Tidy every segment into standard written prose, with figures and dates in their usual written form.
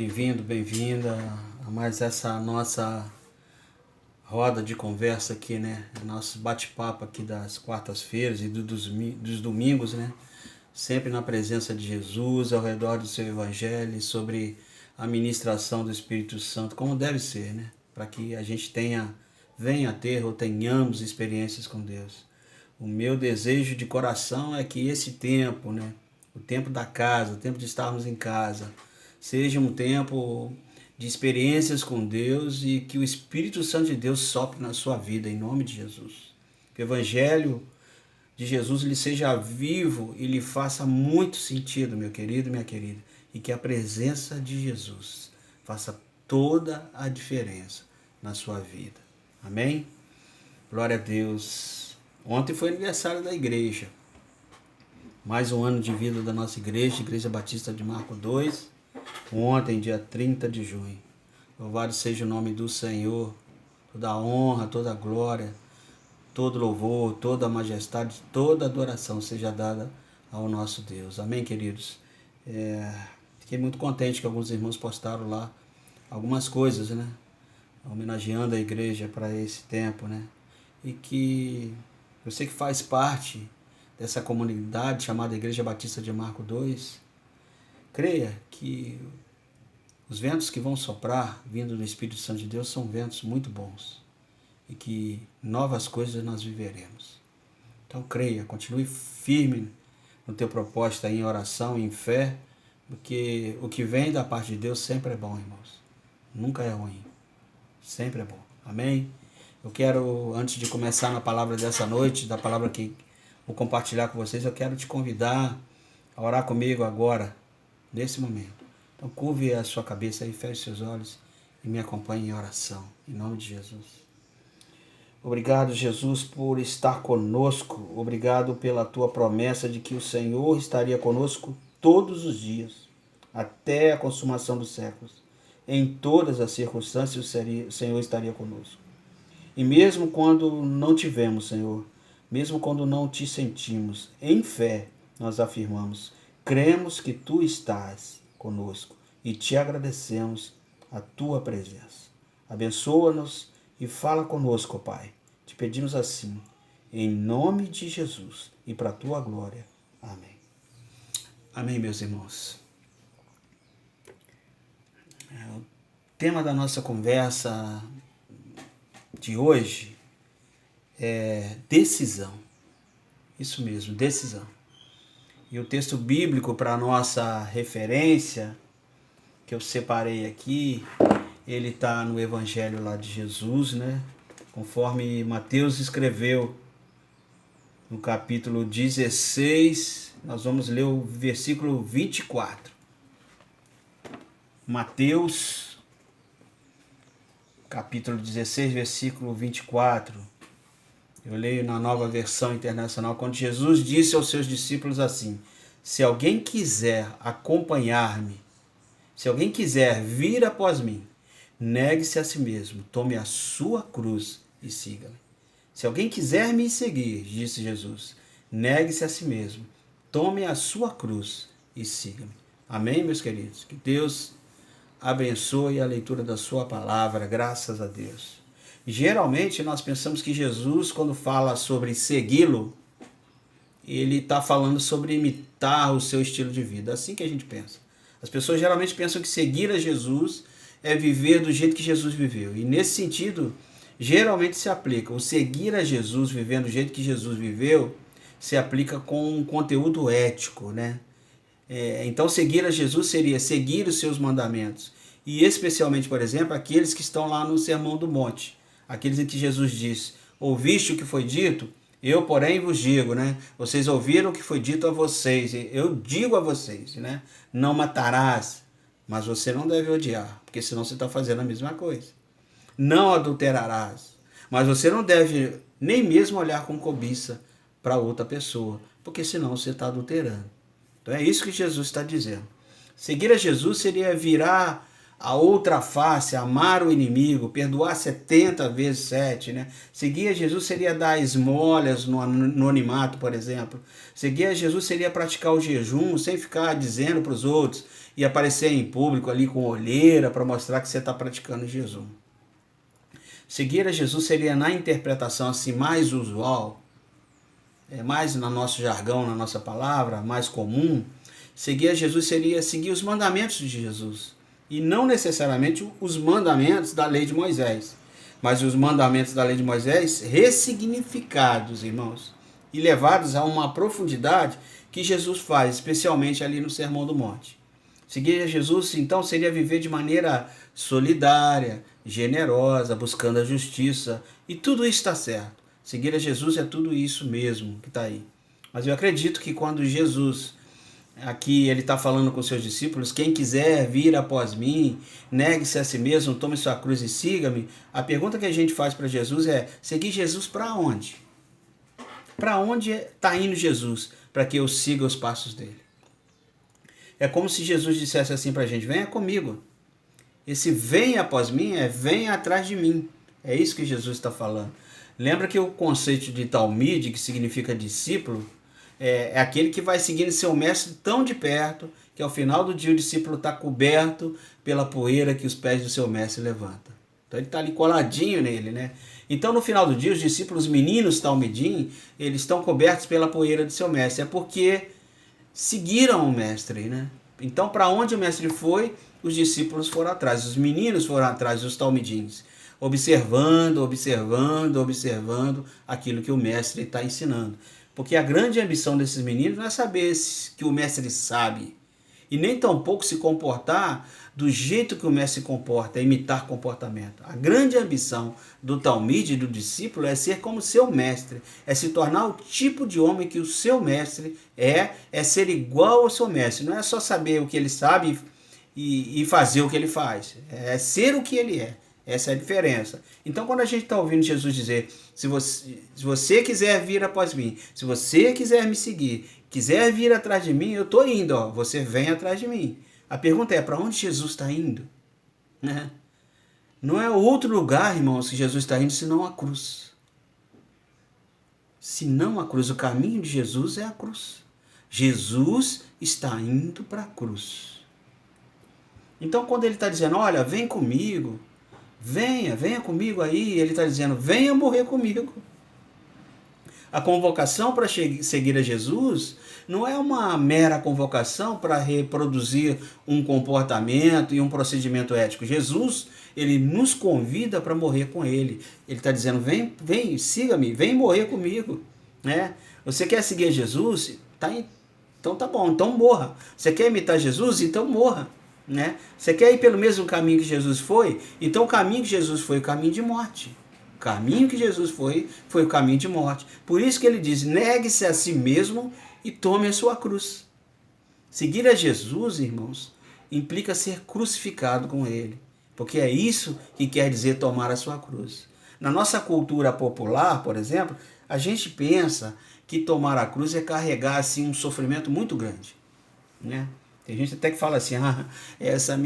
Bem-vindo, bem-vinda a mais essa nossa roda de conversa aqui, né? Nosso bate-papo aqui das quartas-feiras e dos domingos, né? Sempre na presença de Jesus, ao redor do seu evangelho, sobre a ministração do Espírito Santo, como deve ser, né? Para que a gente venha a ter ou tenhamos experiências com Deus. O meu desejo de coração é que esse tempo, né? O tempo da casa, o tempo de estarmos em casa, seja um tempo de experiências com Deus e que o Espírito Santo de Deus sopre na sua vida, em nome de Jesus. Que o Evangelho de Jesus lhe seja vivo e lhe faça muito sentido, meu querido e minha querida. E que a presença de Jesus faça toda a diferença na sua vida. Amém? Glória a Deus. Ontem foi aniversário da igreja. Mais um ano de vida da nossa igreja, Igreja Batista de Marco 2. Ontem, dia 30 de junho. Louvado seja o nome do Senhor. Toda a honra, toda a glória, todo louvor, toda a majestade, toda a adoração seja dada ao nosso Deus. Amém, queridos? Fiquei muito contente que alguns irmãos postaram lá algumas coisas, né? Homenageando a igreja para esse tempo, né? E que você que faz parte dessa comunidade chamada Igreja Batista de Marco 2, creia que os ventos que vão soprar, vindo do Espírito Santo de Deus, são ventos muito bons. E que novas coisas nós viveremos. Então creia, continue firme no teu propósito em oração, em fé, porque o que vem da parte de Deus sempre é bom, irmãos. Nunca é ruim. Sempre é bom. Amém? Eu quero, antes de começar na palavra dessa noite, da palavra que vou compartilhar com vocês, eu quero te convidar a orar comigo agora, nesse momento. Então curve a sua cabeça e feche seus olhos e me acompanhe em oração, em nome de Jesus. Obrigado, Jesus, por estar conosco. Obrigado pela tua promessa de que o Senhor estaria conosco todos os dias, até a consumação dos séculos. Em todas as circunstâncias, o Senhor estaria conosco. E mesmo quando não tivemos, Senhor, mesmo quando não te sentimos, em fé, nós afirmamos, cremos que tu estás conosco e te agradecemos a tua presença. Abençoa-nos e fala conosco, Pai. Te pedimos assim, em nome de Jesus e para a tua glória. Amém. Amém, meus irmãos. O tema da nossa conversa de hoje é decisão. Isso mesmo, decisão. E o texto bíblico para a nossa referência, que eu separei aqui, ele está no Evangelho lá de Jesus, né? Conforme Mateus escreveu no capítulo 16, nós vamos ler o versículo 24. Mateus, capítulo 16, versículo 24. Eu leio na Nova Versão Internacional, quando Jesus disse aos seus discípulos assim: se alguém quiser acompanhar-me, se alguém quiser vir após mim, negue-se a si mesmo, tome a sua cruz e siga-me. Se alguém quiser me seguir, disse Jesus, negue-se a si mesmo, tome a sua cruz e siga-me. Amém, meus queridos? Que Deus abençoe a leitura da sua palavra, graças a Deus. Geralmente nós pensamos que Jesus, quando fala sobre segui-lo, ele está falando sobre imitar o seu estilo de vida. Assim que a gente pensa. As pessoas geralmente pensam que seguir a Jesus é viver do jeito que Jesus viveu. E nesse sentido, geralmente se aplica. O seguir a Jesus, vivendo do jeito que Jesus viveu, se aplica com um conteúdo ético, né? Então seguir a Jesus seria seguir os seus mandamentos. E especialmente, por exemplo, aqueles que estão lá no Sermão do Monte. Aqueles em que Jesus diz, ouviste o que foi dito? Eu, porém, vos digo, né? Vocês ouviram o que foi dito a vocês. Eu digo a vocês, né? Não matarás, mas você não deve odiar, porque senão você está fazendo a mesma coisa. Não adulterarás, mas você não deve nem mesmo olhar com cobiça para outra pessoa, porque senão você está adulterando. Então é isso que Jesus está dizendo. Seguir a Jesus seria virar a outra face, amar o inimigo, perdoar 70 vezes 7, né? Seguir a Jesus seria dar esmolas no anonimato, por exemplo. Seguir a Jesus seria praticar o jejum sem ficar dizendo para os outros e aparecer em público ali com olheira para mostrar que você está praticando jejum. Seguir a Jesus seria, na interpretação assim mais usual, mais no nosso jargão, na nossa palavra, mais comum, seguir a Jesus seria seguir os mandamentos de Jesus. E não necessariamente os mandamentos da lei de Moisés, mas os mandamentos da lei de Moisés ressignificados, irmãos, e levados a uma profundidade que Jesus faz, especialmente ali no Sermão do Monte. Seguir a Jesus, então, seria viver de maneira solidária, generosa, buscando a justiça, e tudo isso está certo. Seguir a Jesus é tudo isso mesmo que está aí. Mas eu acredito que quando Jesus, aqui ele está falando com seus discípulos, quem quiser vir após mim, negue-se a si mesmo, tome sua cruz e siga-me, a pergunta que a gente faz para Jesus é, seguir Jesus para onde? Para onde está indo Jesus para que eu siga os passos dele? É como se Jesus dissesse assim para a gente, venha comigo. Esse venha após mim é venha atrás de mim. É isso que Jesus está falando. Lembra que o conceito de talmide, que significa discípulo, é aquele que vai seguindo seu mestre tão de perto que ao final do dia o discípulo está coberto pela poeira que os pés do seu mestre levantam. Então ele está ali coladinho nele, né? Então no final do dia os discípulos meninos talmidim, eles estão cobertos pela poeira do seu mestre. É porque seguiram o mestre, né? Então para onde o mestre foi, os discípulos foram atrás, os meninos foram atrás dos talmidins, observando aquilo que o mestre está ensinando. Porque a grande ambição desses meninos não é saber que o mestre sabe, e nem tampouco se comportar do jeito que o mestre se comporta, é imitar comportamento. A grande ambição do talmide, do discípulo, é ser como seu mestre, é se tornar o tipo de homem que o seu mestre é ser igual ao seu mestre. Não é só saber o que ele sabe e fazer o que ele faz, é ser o que ele é. Essa é a diferença. Então, quando a gente está ouvindo Jesus dizer, se você quiser vir após mim, se você quiser me seguir, quiser vir atrás de mim, eu estou indo, ó, você vem atrás de mim. A pergunta é, para onde Jesus está indo? Né? Não é outro lugar, irmãos, que Jesus está indo, senão a cruz. Senão a cruz. O caminho de Jesus é a cruz. Jesus está indo para a cruz. Então, quando ele está dizendo, olha, vem comigo, venha comigo aí, ele está dizendo, venha morrer comigo. A convocação para seguir a Jesus não é uma mera convocação para reproduzir um comportamento e um procedimento ético. Jesus, ele nos convida para morrer com ele. Ele está dizendo, vem, siga-me, vem morrer comigo. Né? Você quer seguir Jesus? Então tá bom, então morra. Você quer imitar Jesus? Então morra. Né? Você quer ir pelo mesmo caminho que Jesus foi? Então o caminho que Jesus foi, o caminho de morte. O caminho que Jesus foi o caminho de morte. Por isso que ele diz, negue-se a si mesmo e tome a sua cruz. Seguir a Jesus, irmãos, implica ser crucificado com ele. Porque é isso que quer dizer tomar a sua cruz. Na nossa cultura popular, por exemplo, a gente pensa que tomar a cruz é carregar assim, um sofrimento muito grande. Né? Tem gente até que fala assim, essa a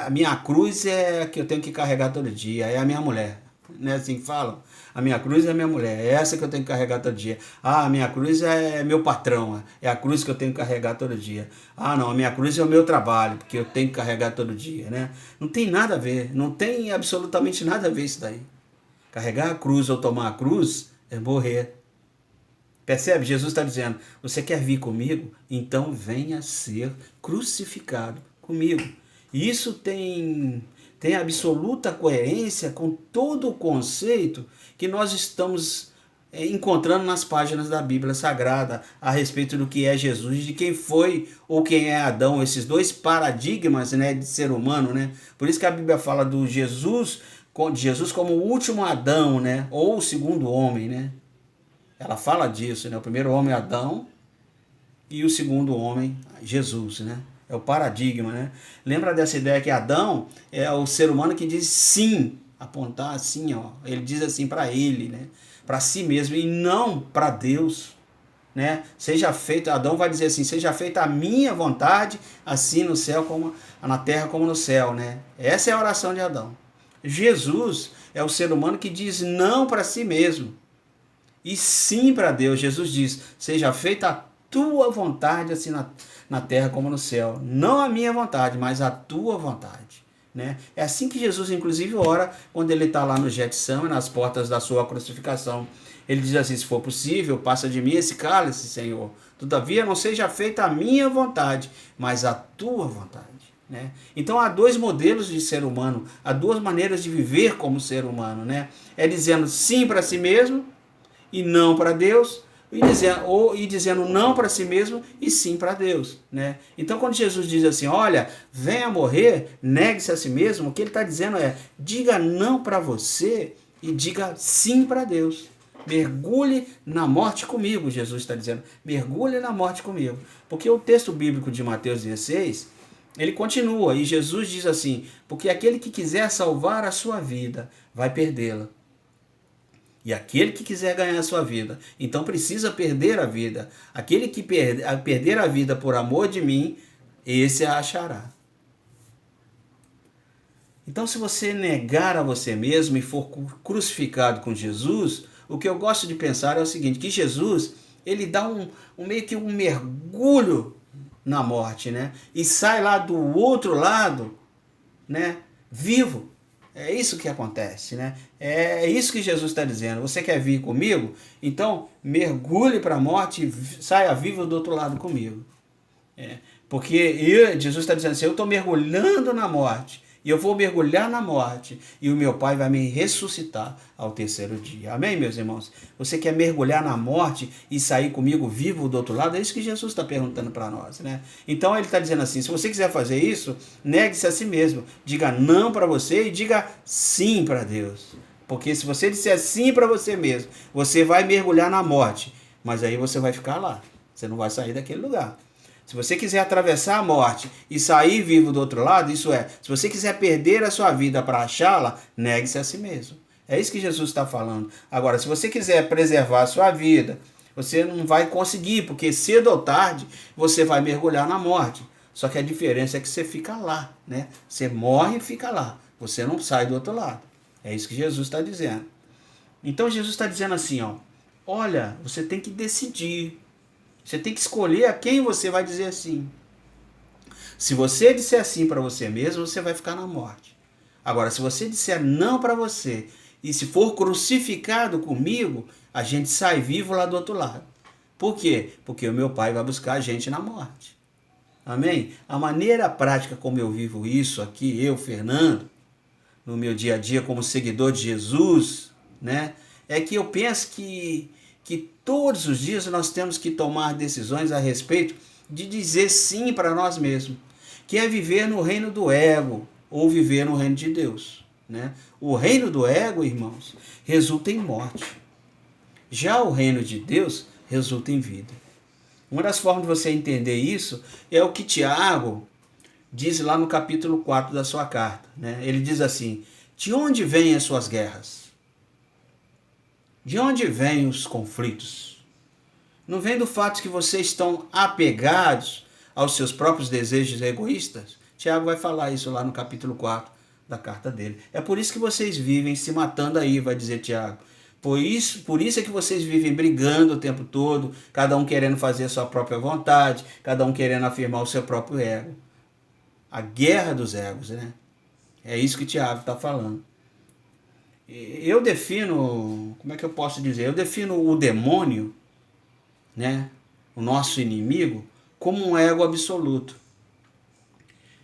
minha cruz é que eu tenho que carregar todo dia, é a minha mulher. Não é assim que falam? A minha cruz é a minha mulher, é essa que eu tenho que carregar todo dia. A minha cruz é meu patrão, é a cruz que eu tenho que carregar todo dia. Não, a minha cruz é o meu trabalho, porque eu tenho que carregar todo dia. Né? Não tem nada a ver, não tem absolutamente nada a ver isso daí. Carregar a cruz ou tomar a cruz é morrer. Percebe? Jesus está dizendo, você quer vir comigo? Então venha ser crucificado comigo. E isso tem absoluta coerência com todo o conceito que nós estamos encontrando nas páginas da Bíblia Sagrada a respeito do que é Jesus, de quem foi ou quem é Adão, esses dois paradigmas, né, de ser humano. Né? Por isso que a Bíblia fala de Jesus como o último Adão, né, ou o segundo homem. Né? Ela fala disso, né? O primeiro homem é Adão e o segundo homem Jesus, né? É o paradigma, né? Lembra dessa ideia que Adão é o ser humano que diz sim, apontar assim, ó. Ele diz assim para ele, né? Para si mesmo e não para Deus. né? Seja feito, Adão vai dizer assim, seja feita a minha vontade, assim no céu como na terra como no céu, né? Essa é a oração de Adão. Jesus é o ser humano que diz não para si mesmo e sim para Deus. Jesus diz, seja feita a tua vontade, assim na terra como no céu. Não a minha vontade, mas a tua vontade. Né? É assim que Jesus, inclusive, ora quando ele está lá no Getsemane, nas portas da sua crucificação. Ele diz assim, se for possível, passa de mim esse cálice, Senhor. Todavia, não seja feita a minha vontade, mas a tua vontade. Né? Então, há dois modelos de ser humano, há duas maneiras de viver como ser humano. Né? É dizendo sim para si mesmo e não para Deus, e dizendo não para si mesmo e sim para Deus. Né? Então, quando Jesus diz assim, olha, venha morrer, negue-se a si mesmo, o que ele está dizendo é, diga não para você e diga sim para Deus. Mergulhe na morte comigo, Jesus está dizendo. Mergulhe na morte comigo. Porque o texto bíblico de Mateus 16, ele continua, e Jesus diz assim, porque aquele que quiser salvar a sua vida, vai perdê-la. E aquele que quiser ganhar a sua vida, então precisa perder a vida. Aquele que perder a vida por amor de mim, esse a achará. Então, se você negar a você mesmo e for crucificado com Jesus, o que eu gosto de pensar é o seguinte, que Jesus, ele dá meio que um mergulho na morte, né? E sai lá do outro lado, né? Vivo. É isso que acontece, né? É isso que Jesus está dizendo. Você quer vir comigo? Então, mergulhe para a morte e saia vivo do outro lado comigo. Porque Jesus está dizendo assim, eu estou mergulhando na morte. E eu vou mergulhar na morte, e o meu Pai vai me ressuscitar ao terceiro dia. Amém, meus irmãos? Você quer mergulhar na morte e sair comigo vivo do outro lado? É isso que Jesus está perguntando para nós, né? Então ele está dizendo assim, se você quiser fazer isso, negue-se a si mesmo. Diga não para você e diga sim para Deus. Porque se você disser sim para você mesmo, você vai mergulhar na morte. Mas aí você vai ficar lá. Você não vai sair daquele lugar. Se você quiser atravessar a morte e sair vivo do outro lado, isso é, se você quiser perder a sua vida para achá-la, negue-se a si mesmo. É isso que Jesus está falando. Agora, se você quiser preservar a sua vida, você não vai conseguir, porque cedo ou tarde você vai mergulhar na morte. Só que a diferença é que você fica lá, né? Você morre e fica lá. Você não sai do outro lado. É isso que Jesus está dizendo. Então Jesus está dizendo assim, ó, olha, você tem que decidir. Você tem que escolher a quem você vai dizer sim. Se você disser sim para você mesmo, você vai ficar na morte. Agora, se você disser não para você, e se for crucificado comigo, a gente sai vivo lá do outro lado. Por quê? Porque o meu Pai vai buscar a gente na morte. Amém? A maneira prática como eu vivo isso aqui, eu, Fernando, no meu dia a dia como seguidor de Jesus, né, é que eu penso que todos os dias nós temos que tomar decisões a respeito de dizer sim para nós mesmos, que é viver no reino do ego ou viver no reino de Deus. Né? O reino do ego, irmãos, resulta em morte. Já o reino de Deus resulta em vida. Uma das formas de você entender isso é o que Tiago diz lá no capítulo 4 da sua carta. Né? Ele diz assim, de onde vêm as suas guerras? De onde vêm os conflitos? Não vem do fato que vocês estão apegados aos seus próprios desejos egoístas? Tiago vai falar isso lá no capítulo 4 da carta dele. É por isso que vocês vivem se matando aí, vai dizer Tiago. Por isso é que vocês vivem brigando o tempo todo, cada um querendo fazer a sua própria vontade, cada um querendo afirmar o seu próprio ego. A guerra dos egos, né? É isso que Tiago está falando. Eu defino, como é que eu posso dizer? Eu defino o demônio, né, o nosso inimigo, como um ego absoluto.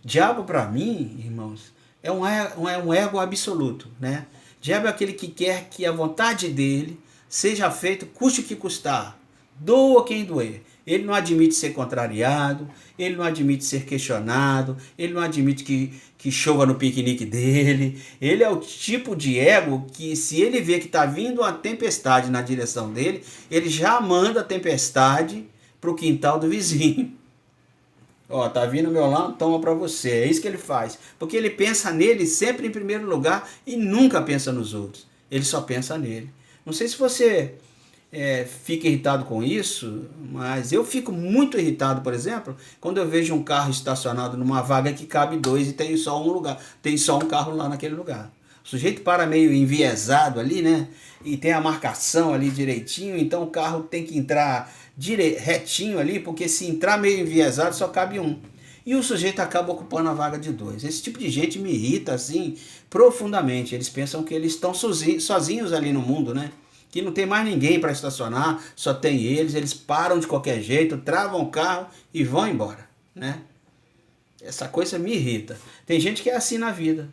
Diabo para mim, irmãos, é um ego absoluto, né? Diabo é aquele que quer que a vontade dele seja feita, custe o que custar, doa quem doer. Ele não admite ser contrariado, ele não admite ser questionado, ele não admite que chova no piquenique dele. Ele é o tipo de ego que, se ele vê que está vindo uma tempestade na direção dele, ele já manda a tempestade para o quintal do vizinho. Ó, tá vindo ao meu lado, toma para você. É isso que ele faz. Porque ele pensa nele sempre em primeiro lugar e nunca pensa nos outros. Ele só pensa nele. Não sei se você fica irritado com isso, mas eu fico muito irritado, por exemplo, quando eu vejo um carro estacionado numa vaga que cabe dois e tem só um lugar, tem só um carro lá naquele lugar. O sujeito para meio enviesado ali, né? E tem a marcação ali direitinho, então o carro tem que entrar retinho ali, porque se entrar meio enviesado só cabe um. E o sujeito acaba ocupando a vaga de dois. Esse tipo de gente me irrita assim profundamente. Eles pensam que eles estão sozinhos ali no mundo, né? Que não tem mais ninguém para estacionar, só tem eles param de qualquer jeito, travam o carro e vão embora, né? Essa coisa me irrita. Tem gente que é assim na vida.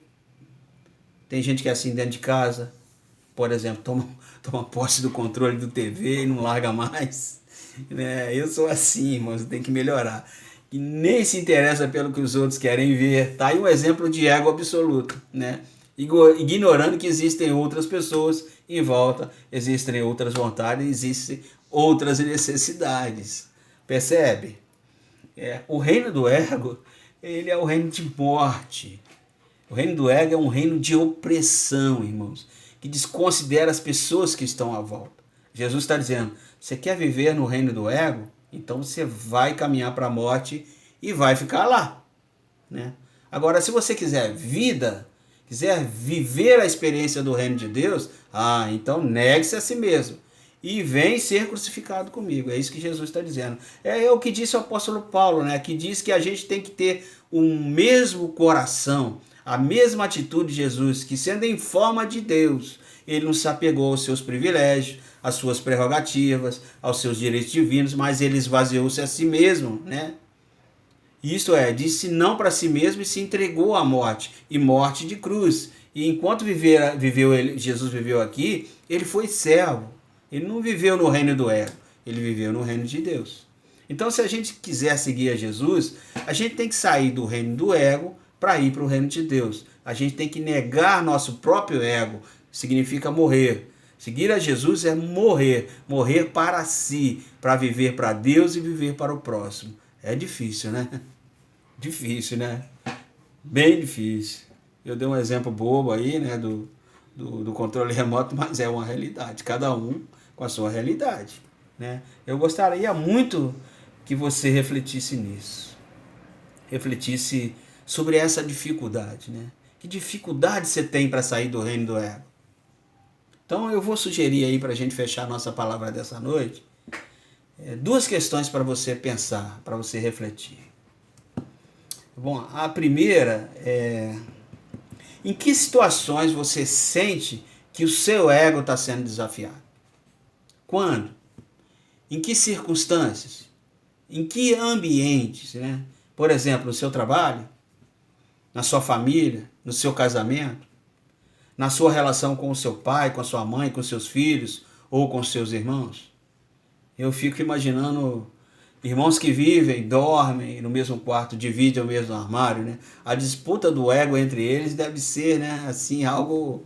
Tem gente que é assim dentro de casa. Por exemplo, toma posse do controle do TV e não larga mais. Né? Eu sou assim, irmãos, tem que melhorar. E nem se interessa pelo que os outros querem ver. Tá aí um exemplo de ego absoluto, né? Ignorando que existem outras pessoas em volta, existem outras vontades, existem outras necessidades. Percebe? O reino do ego, ele é o reino de morte. O reino do ego é um reino de opressão, irmãos, que desconsidera as pessoas que estão à volta. Jesus está dizendo, você quer viver no reino do ego? Então você vai caminhar para a morte e vai ficar lá, né? Agora, se você quiser vida, quiser viver a experiência do reino de Deus, então negue-se a si mesmo e vem ser crucificado comigo. É isso que Jesus está dizendo. É o que disse o apóstolo Paulo, né? Que diz que a gente tem que ter o mesmo coração, a mesma atitude de Jesus, que sendo em forma de Deus, ele não se apegou aos seus privilégios, às suas prerrogativas, aos seus direitos divinos, mas ele esvaziou-se a si mesmo, né? Isto é, disse não para si mesmo e se entregou à morte, e morte de cruz. E enquanto Jesus viveu aqui, ele foi servo. Ele não viveu no reino do ego, ele viveu no reino de Deus. Então, se a gente quiser seguir a Jesus, a gente tem que sair do reino do ego para ir para o reino de Deus. A gente tem que negar nosso próprio ego, significa morrer. Seguir a Jesus é morrer, morrer para si, para viver para Deus e viver para o próximo. É difícil, né? Difícil, né? Bem difícil. Eu dei um exemplo bobo aí, né, do controle remoto, mas é uma realidade. Cada um com a sua realidade, né? Eu gostaria muito que você refletisse nisso. Refletisse sobre essa dificuldade, né? Que dificuldade você tem para sair do reino do ego? Então eu vou sugerir aí para a gente fechar a nossa palavra dessa noite, duas questões para você pensar, para você refletir. Bom, a primeira é: em que situações você sente que o seu ego está sendo desafiado? Quando? Em que circunstâncias? Em que ambientes, né? Por exemplo, no seu trabalho, na sua família, no seu casamento, na sua relação com o seu pai, com a sua mãe, com seus filhos ou com seus irmãos. Eu fico imaginando irmãos que vivem, dormem no mesmo quarto, dividem o mesmo armário, né? A disputa do ego entre eles deve ser, né, assim, algo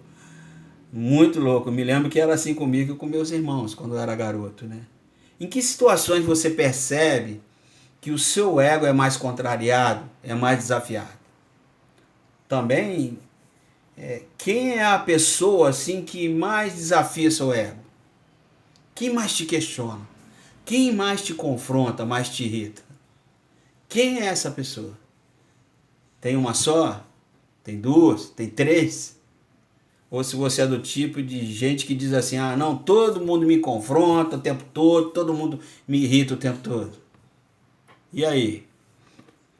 muito louco. Eu me lembro que era assim comigo e com meus irmãos quando eu era garoto, né? Em que situações você percebe que o seu ego é mais contrariado, é mais desafiado? Também, quem é a pessoa assim que mais desafia seu ego? Quem mais te questiona? Quem mais te confronta, mais te irrita? Quem é essa pessoa? Tem uma só? Tem duas? Tem três? Ou se você é do tipo de gente que diz assim, não, todo mundo me confronta o tempo todo, todo mundo me irrita o tempo todo. E aí?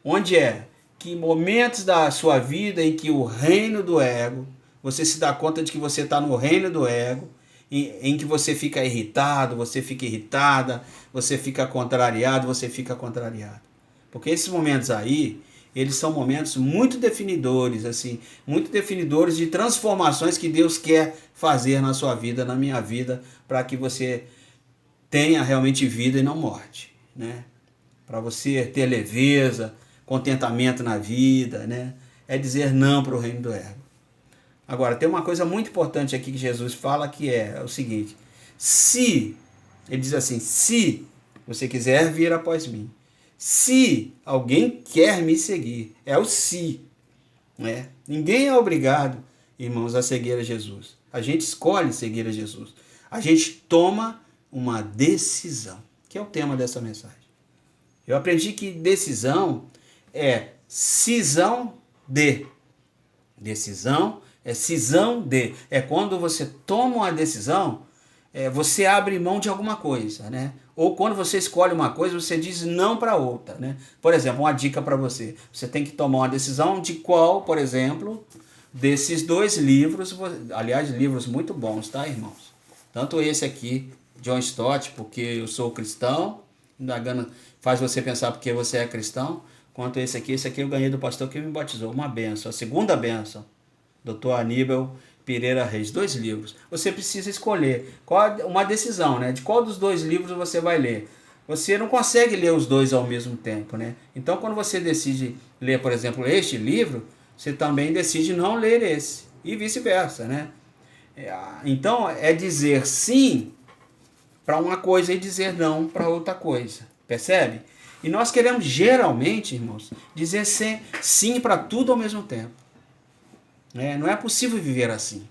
Onde é? Que momentos da sua vida em que o reino do ego, você se dá conta de que você está no reino do ego, em que você fica irritado, você fica irritada, você fica contrariado, você fica contrariado. Porque esses momentos aí, eles são momentos muito definidores, assim, muito definidores de transformações que Deus quer fazer na sua vida, na minha vida, para que você tenha realmente vida e não morte, né? Para você ter leveza, contentamento na vida, né? É dizer não para o reino do ego. Agora, tem uma coisa muito importante aqui que Jesus fala, que é o seguinte: se, ele diz assim, se você quiser vir após mim, se alguém quer me seguir, é o se, né? Ninguém é obrigado, irmãos, a seguir a Jesus. A gente escolhe seguir a Jesus. A gente toma uma decisão, que é o tema dessa mensagem. Eu aprendi que decisão é cisão de. Decisão é cisão de. É quando você toma uma decisão, você abre mão de alguma coisa, né? Ou quando você escolhe uma coisa, você diz não para outra, né? Por exemplo, uma dica para você. Você tem que tomar uma decisão de qual, por exemplo, desses 2 livros, aliás, livros muito bons, tá, irmãos? Tanto esse aqui, John Stott, porque eu sou cristão, faz você pensar porque você é cristão, quanto esse aqui eu ganhei do pastor que me batizou, uma benção, a segunda benção, Dr. Aníbal Pereira Reis, 2 livros. Você precisa escolher uma decisão, né? De qual dos 2 livros você vai ler. Você não consegue ler os 2 ao mesmo tempo, né? Então, quando você decide ler, por exemplo, este livro, você também decide não ler esse, e vice-versa, né? Então, é dizer sim para uma coisa e dizer não para outra coisa, percebe? E nós queremos geralmente, irmãos, dizer sim para tudo ao mesmo tempo. Não é possível viver assim.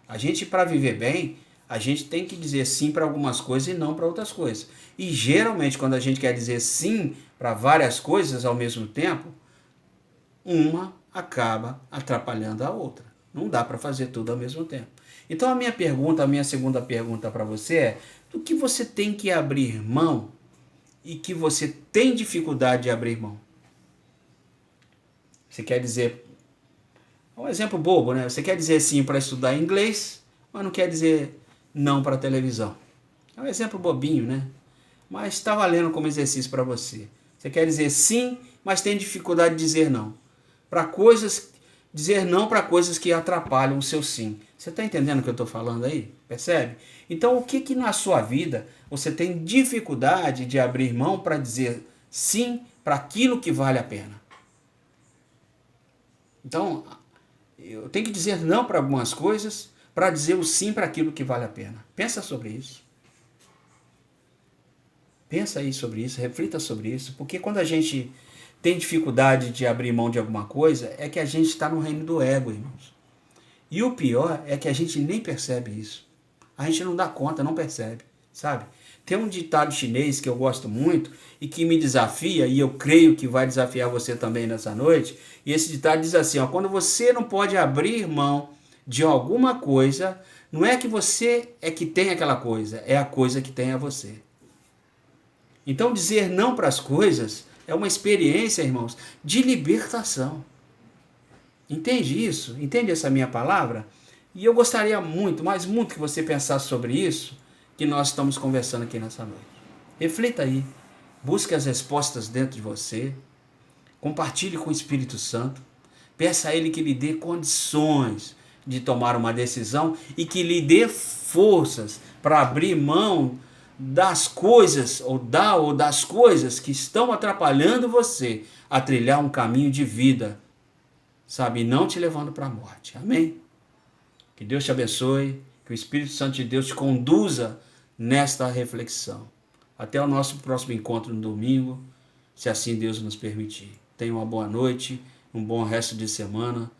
A gente, para viver bem, a gente tem que dizer sim para algumas coisas e não para outras coisas. E geralmente, quando a gente quer dizer sim para várias coisas ao mesmo tempo, uma acaba atrapalhando a outra. Não dá para fazer tudo ao mesmo tempo. Então a minha segunda pergunta para você é: do que você tem que abrir mão e que você tem dificuldade de abrir mão? Você quer dizer, um exemplo bobo, né? Você quer dizer sim para estudar inglês, mas não quer dizer não para televisão. É um exemplo bobinho, né? Mas está valendo como exercício para você. Você quer dizer sim, mas tem dificuldade de dizer não. Dizer não para coisas que atrapalham o seu sim. Você está entendendo o que eu estou falando aí? Percebe? Então, o que na sua vida você tem dificuldade de abrir mão para dizer sim para aquilo que vale a pena? Então, eu tenho que dizer não para algumas coisas para dizer o sim para aquilo que vale a pena. Pensa sobre isso. Pensa aí sobre isso, reflita sobre isso, porque quando a gente tem dificuldade de abrir mão de alguma coisa, é que a gente está no reino do ego, irmãos. E o pior é que a gente nem percebe isso. A gente não dá conta, não percebe, sabe? Tem um ditado chinês que eu gosto muito e que me desafia, e eu creio que vai desafiar você também nessa noite. E esse ditado diz assim, ó: quando você não pode abrir mão de alguma coisa, não é que você é que tem aquela coisa, é a coisa que tem a você. Então dizer não para as coisas é uma experiência, irmãos, de libertação. Entende isso? Entende essa minha palavra? E eu gostaria muito, mas muito, que você pensasse sobre isso que nós estamos conversando aqui nessa noite. Reflita aí, busque as respostas dentro de você, compartilhe com o Espírito Santo, peça a Ele que lhe dê condições de tomar uma decisão e que lhe dê forças para abrir mão das coisas ou das coisas que estão atrapalhando você a trilhar um caminho de vida, sabe, não te levando para a morte. Amém? Que Deus te abençoe, que o Espírito Santo de Deus te conduza nesta reflexão. Até o nosso próximo encontro no domingo, se assim Deus nos permitir. Tenha uma boa noite, um bom resto de semana.